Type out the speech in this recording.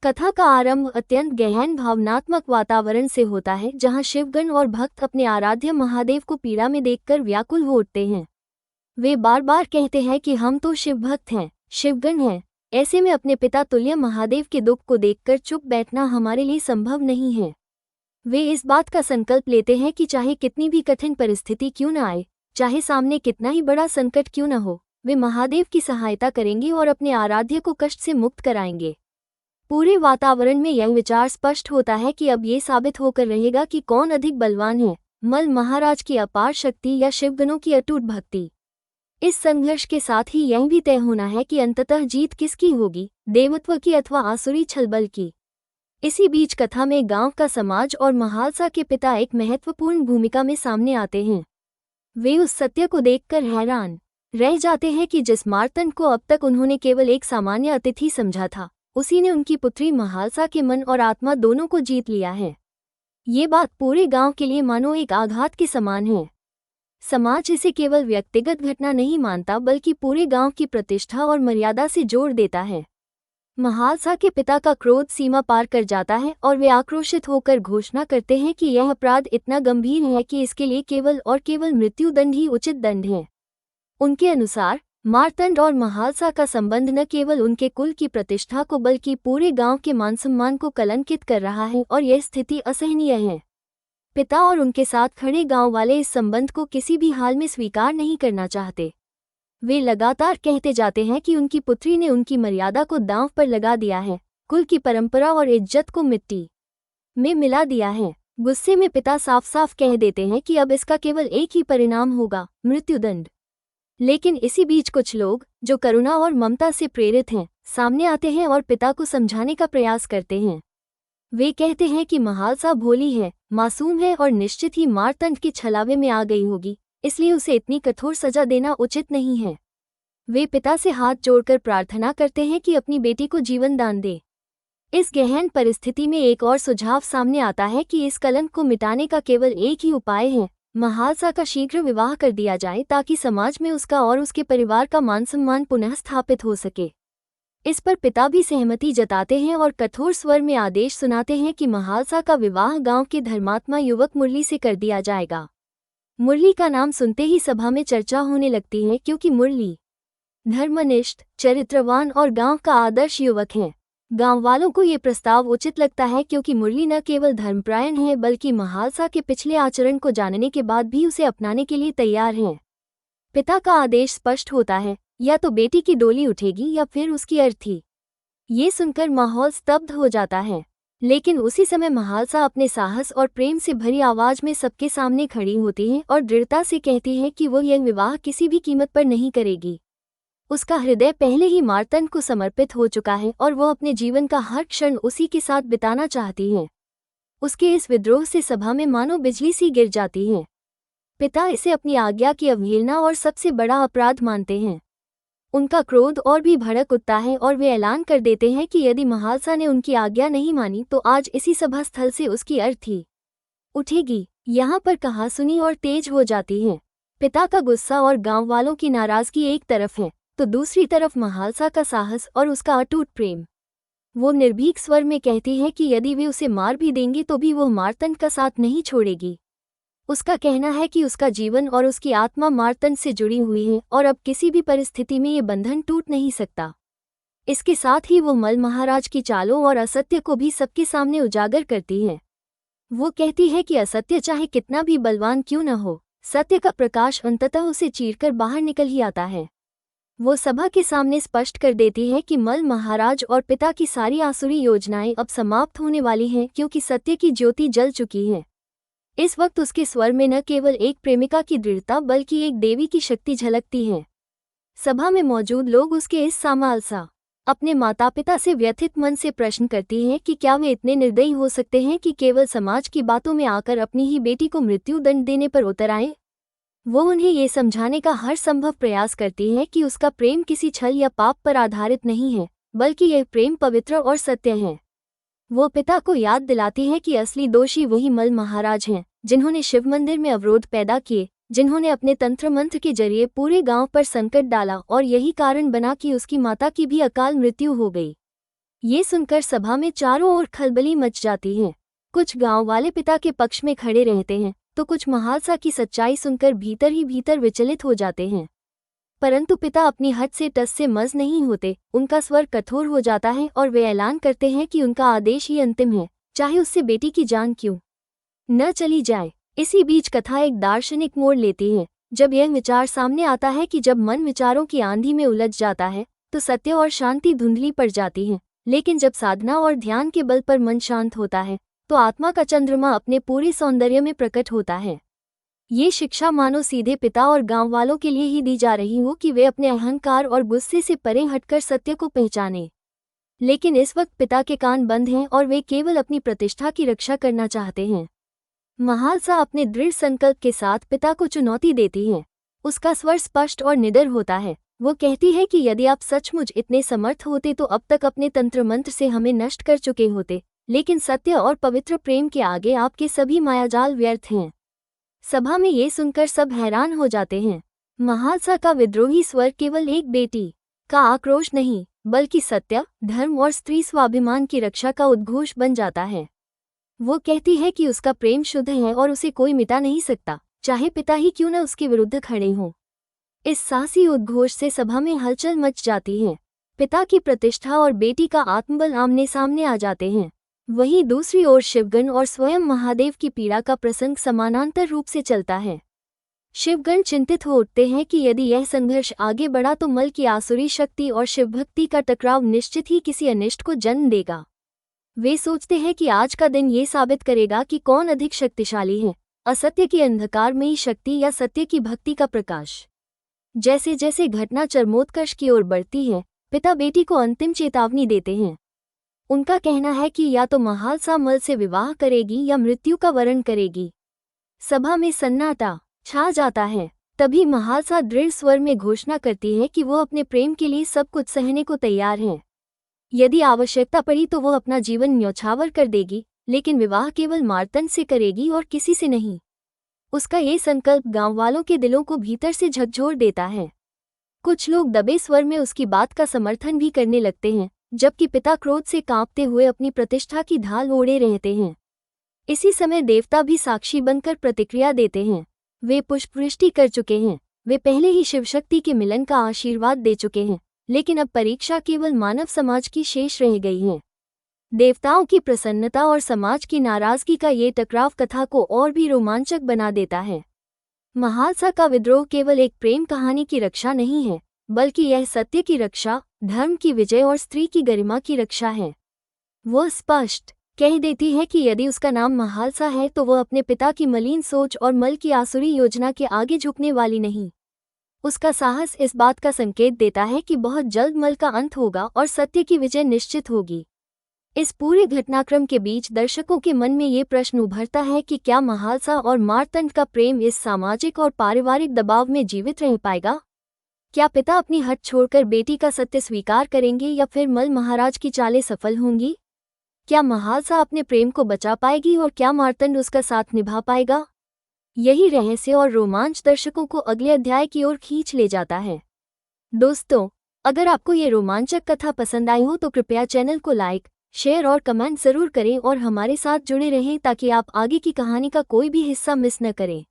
कथा का आरंभ अत्यंत गहन भावनात्मक वातावरण से होता है, जहां शिवगण और भक्त अपने आराध्य महादेव को पीड़ा में देखकर व्याकुल हो उठते हैं। वे बार बार कहते हैं कि हम तो शिव भक्त हैं, शिवगण हैं। ऐसे में अपने पिता तुल्य महादेव के दुख को देखकर चुप बैठना हमारे लिए संभव नहीं है। वे इस बात का संकल्प लेते हैं कि चाहे कितनी भी कठिन परिस्थिति क्यों न आए, चाहे सामने कितना ही बड़ा संकट क्यों न हो, वे महादेव की सहायता करेंगे और अपने आराध्य को कष्ट से मुक्त कराएंगे। पूरे वातावरण में यह विचार स्पष्ट होता है कि अब ये साबित होकर रहेगा कि कौन अधिक बलवान है, मल महाराज की अपार शक्ति या शिवगणों की अटूट भक्ति। इस संघर्ष के साथ ही यह भी तय होना है कि अंततः जीत किसकी होगी, देवत्व की अथवा आसुरी छलबल की। इसी बीच कथा में गांव का समाज और महालसा के पिता एक महत्वपूर्ण भूमिका में सामने आते हैं। वे उस सत्य को देखकर हैरान रह जाते हैं कि जिस मार्तंड को अब तक उन्होंने केवल एक सामान्य अतिथि समझा था, उसी ने उनकी पुत्री महालसा के मन और आत्मा दोनों को जीत लिया है। ये बात पूरे गांव के लिए मानो एक आघात के समान है। समाज इसे केवल व्यक्तिगत घटना नहीं मानता, बल्कि पूरे गांव की प्रतिष्ठा और मर्यादा से जोड़ देता है। महालसा के पिता का क्रोध सीमा पार कर जाता है और वे आक्रोशित होकर घोषणा करते हैं कि यह अपराध इतना गंभीर है कि इसके लिए केवल और केवल मृत्युदंड ही उचित दंड है। उनके अनुसार मार्तंड और महालसा का संबंध न केवल उनके कुल की प्रतिष्ठा को बल्कि पूरे गांव के मान सम्मान को कलंकित कर रहा है और यह स्थिति असहनीय है। पिता और उनके साथ खड़े गांव वाले इस संबंध को किसी भी हाल में स्वीकार नहीं करना चाहते। वे लगातार कहते जाते हैं कि उनकी पुत्री ने उनकी मर्यादा को दांव पर लगा दिया है, कुल की परंपरा और इज्जत को मिट्टी में मिला दिया है। गुस्से में पिता साफ साफ कह देते हैं कि अब इसका केवल एक ही परिणाम होगा, मृत्युदंड। लेकिन इसी बीच कुछ लोग, जो करुणा और ममता से प्रेरित हैं, सामने आते हैं और पिता को समझाने का प्रयास करते हैं। वे कहते हैं कि महालसा भोली है, मासूम है और निश्चित ही मारतंड के छलावे में आ गई होगी, इसलिए उसे इतनी कठोर सजा देना उचित नहीं है। वे पिता से हाथ जोड़कर प्रार्थना करते हैं कि अपनी बेटी को जीवन दान दे। इस गहन परिस्थिति में एक और सुझाव सामने आता है कि इस कलंक को मिटाने का केवल एक ही उपाय है, महालसा का शीघ्र विवाह कर दिया जाए ताकि समाज में उसका और उसके परिवार का मान सम्मान पुनः स्थापित हो सके। इस पर पिता भी सहमति जताते हैं और कठोर स्वर में आदेश सुनाते हैं कि महालसा का विवाह गांव के धर्मात्मा युवक मुरली से कर दिया जाएगा। मुरली का नाम सुनते ही सभा में चर्चा होने लगती है, क्योंकि मुरली धर्मनिष्ठ, चरित्रवान और गांव का आदर्श युवक है। गांव वालों को ये प्रस्ताव उचित लगता है, क्योंकि मुरली न केवल धर्मपरायण है बल्कि महालसा के पिछले आचरण को जानने के बाद भी उसे अपनाने के लिए तैयार हैं। पिता का आदेश स्पष्ट होता है, या तो बेटी की डोली उठेगी या फिर उसकी अर्थी। ये सुनकर माहौल स्तब्ध हो जाता है, लेकिन उसी समय महालसा अपने साहस और प्रेम से भरी आवाज में सबके सामने खड़ी होती है और दृढ़ता से कहती है कि वो यह विवाह किसी भी कीमत पर नहीं करेगी। उसका हृदय पहले ही मार्तंड को समर्पित हो चुका है और वो अपने जीवन का हर क्षण उसी के साथ बिताना चाहती है। उसके इस विद्रोह से सभा में मानो बिजली सी गिर जाती है। पिता इसे अपनी आज्ञा की अवहेलना और सबसे बड़ा अपराध मानते हैं। उनका क्रोध और भी भड़क उठता है और वे ऐलान कर देते हैं कि यदि महालसा ने उनकी आज्ञा नहीं मानी तो आज इसी सभा स्थल से उसकी अर्थी उठेगी। यहाँ पर कहासुनी और तेज हो जाती है। पिता का गुस्सा और गांव वालों की नाराजगी एक तरफ है, तो दूसरी तरफ महालसा का साहस और उसका अटूट प्रेम। वो निर्भीक स्वर में कहती है कि यदि वे उसे मार भी देंगे तो भी वो मार्तंड का साथ नहीं छोड़ेगी। उसका कहना है कि उसका जीवन और उसकी आत्मा मार्तंड से जुड़ी हुई है और अब किसी भी परिस्थिति में ये बंधन टूट नहीं सकता। इसके साथ ही वो मल महाराज की चालों और असत्य को भी सबके सामने उजागर करती है। वो कहती है कि असत्य चाहे कितना भी बलवान क्यों न हो, सत्य का प्रकाश अंततः उसे चीरकर बाहर निकल ही आता है। वो सभा के सामने स्पष्ट कर देती है कि मल महाराज और पिता की सारी आसुरी योजनाएं अब समाप्त होने वाली हैं, क्योंकि सत्य की ज्योति जल चुकी है। इस वक्त उसके स्वर में न केवल एक प्रेमिका की दृढ़ता बल्कि एक देवी की शक्ति झलकती है। सभा में मौजूद लोग उसके इस सामालसा अपने माता पिता से व्यथित मन से प्रश्न करती हैं कि क्या वे इतने निर्दयी हो सकते हैं कि केवल समाज की बातों में आकर अपनी ही बेटी को मृत्यु दंड देने पर उतर आए। वो उन्हें ये समझाने का हर संभव प्रयास करती है कि उसका प्रेम किसी छल या पाप पर आधारित नहीं है, बल्कि यह प्रेम पवित्र और सत्य है। वो पिता को याद दिलाती है कि असली दोषी वही मल महाराज हैं, जिन्होंने शिव मंदिर में अवरोध पैदा किए, जिन्होंने अपने तंत्र मंत्र के जरिए पूरे गांव पर संकट डाला और यही कारण बना कि उसकी माता की भी अकाल मृत्यु हो गई। ये सुनकर सभा में चारों ओर खलबली मच जाती है। कुछ गांव वाले पिता के पक्ष में खड़े रहते हैं तो कुछ महालसा की सच्चाई सुनकर भीतर ही भीतर विचलित हो जाते हैं। परंतु पिता अपनी हद से टस से मस नहीं होते। उनका स्वर कठोर हो जाता है और वे ऐलान करते हैं कि उनका आदेश ही अंतिम है, चाहे उससे बेटी की जान क्यों न चली जाए। इसी बीच कथा एक दार्शनिक मोड़ लेती है, जब यह विचार सामने आता है कि जब मन विचारों की आंधी में उलझ जाता है तो सत्य और शांति धुंधली पड़ जाती है, लेकिन जब साधना और ध्यान के बल पर मन शांत होता है तो आत्मा का चंद्रमा अपने पूरे सौंदर्य में प्रकट होता है। ये शिक्षा मानो सीधे पिता और गांव वालों के लिए ही दी जा रही हो कि वे अपने अहंकार और गुस्से से परे हटकर सत्य को पहचाने। लेकिन इस वक्त पिता के कान बंद हैं और वे केवल अपनी प्रतिष्ठा की रक्षा करना चाहते हैं। महालसा अपने दृढ़ संकल्प के साथ पिता को चुनौती देती है। उसका स्वर स्पष्ट और निडर होता है। वो कहती है कि यदि आप सचमुच इतने समर्थ होते तो अब तक अपने तंत्र मंत्र से हमें नष्ट कर चुके होते, लेकिन सत्य और पवित्र प्रेम के आगे आपके सभी मायाजाल व्यर्थ हैं। सभा में ये सुनकर सब हैरान हो जाते हैं। महालसा का विद्रोही स्वर केवल एक बेटी का आक्रोश नहीं, बल्कि सत्य, धर्म और स्त्री स्वाभिमान की रक्षा का उद्घोष बन जाता है। वो कहती है कि उसका प्रेम शुद्ध है और उसे कोई मिटा नहीं सकता, चाहे पिता ही क्यों न उसके विरुद्ध खड़े हों। इस साहसी उद्घोष से सभा में हलचल मच जाती है। पिता की प्रतिष्ठा और बेटी का आत्मबल आमने सामने आ जाते हैं। वहीं दूसरी ओर शिवगण और स्वयं महादेव की पीड़ा का प्रसंग समानांतर रूप से चलता है। शिवगण चिंतित हो उठते हैं कि यदि यह संघर्ष आगे बढ़ा तो मल की आसुरी शक्ति और शिवभक्ति का टकराव निश्चित ही किसी अनिष्ट को जन्म देगा। वे सोचते हैं कि आज का दिन ये साबित करेगा कि कौन अधिक शक्तिशाली है, असत्य की अंधकारमयी शक्ति या सत्य की भक्ति का प्रकाश। जैसे जैसे घटना चरमोत्कर्ष की ओर बढ़ती है, पिता बेटी को अंतिम चेतावनी देते हैं। उनका कहना है कि या तो महालसा मल से विवाह करेगी या मृत्यु का वरण करेगी। सभा में सन्नाटा छा जाता है। तभी महालसा दृढ़ स्वर में घोषणा करती है कि वो अपने प्रेम के लिए सब कुछ सहने को तैयार है। यदि आवश्यकता पड़ी तो वो अपना जीवन न्यौछावर कर देगी, लेकिन विवाह केवल मार्तंड से करेगी और किसी से नहीं। उसका ये संकल्प गांव वालों के दिलों को भीतर से झकझोर देता है। कुछ लोग दबे स्वर में उसकी बात का समर्थन भी करने लगते हैं, जबकि पिता क्रोध से कांपते हुए अपनी प्रतिष्ठा की ढाल ओढ़े रहते हैं। इसी समय देवता भी साक्षी बनकर प्रतिक्रिया देते हैं। वे पुष्पवृष्टि कर चुके हैं। वे पहले ही शिवशक्ति के मिलन का आशीर्वाद दे चुके हैं, लेकिन अब परीक्षा केवल मानव समाज की शेष रह गई है। देवताओं की प्रसन्नता और समाज की नाराजगी का ये टकराव कथा को और भी रोमांचक बना देता है। महालसा का विद्रोह केवल एक प्रेम कहानी की रक्षा नहीं है, बल्कि यह सत्य की रक्षा, धर्म की विजय और स्त्री की गरिमा की रक्षा है। वो स्पष्ट कह देती है कि यदि उसका नाम महालसा है तो वो अपने पिता की मलिन सोच और मल की आसुरी योजना के आगे झुकने वाली नहीं। उसका साहस इस बात का संकेत देता है कि बहुत जल्द मल का अंत होगा और सत्य की विजय निश्चित होगी। इस पूरे घटनाक्रम के बीच दर्शकों के मन में ये प्रश्न उभरता है कि क्या महालसा और मार्तंड का प्रेम इस सामाजिक और पारिवारिक दबाव में जीवित रह पाएगा? क्या पिता अपनी हट छोड़कर बेटी का सत्य स्वीकार करेंगे या फिर मल महाराज की चालें सफल होंगी? क्या महालसा अपने प्रेम को बचा पाएगी और क्या मार्तंड उसका साथ निभा पाएगा? यही रहस्य और रोमांच दर्शकों को अगले अध्याय की ओर खींच ले जाता है। दोस्तों, अगर आपको ये रोमांचक कथा पसंद आई हो तो कृपया चैनल को लाइक, शेयर और कमेंट जरूर करें और हमारे साथ जुड़े रहें ताकि आप आगे की कहानी का कोई भी हिस्सा मिस न करें।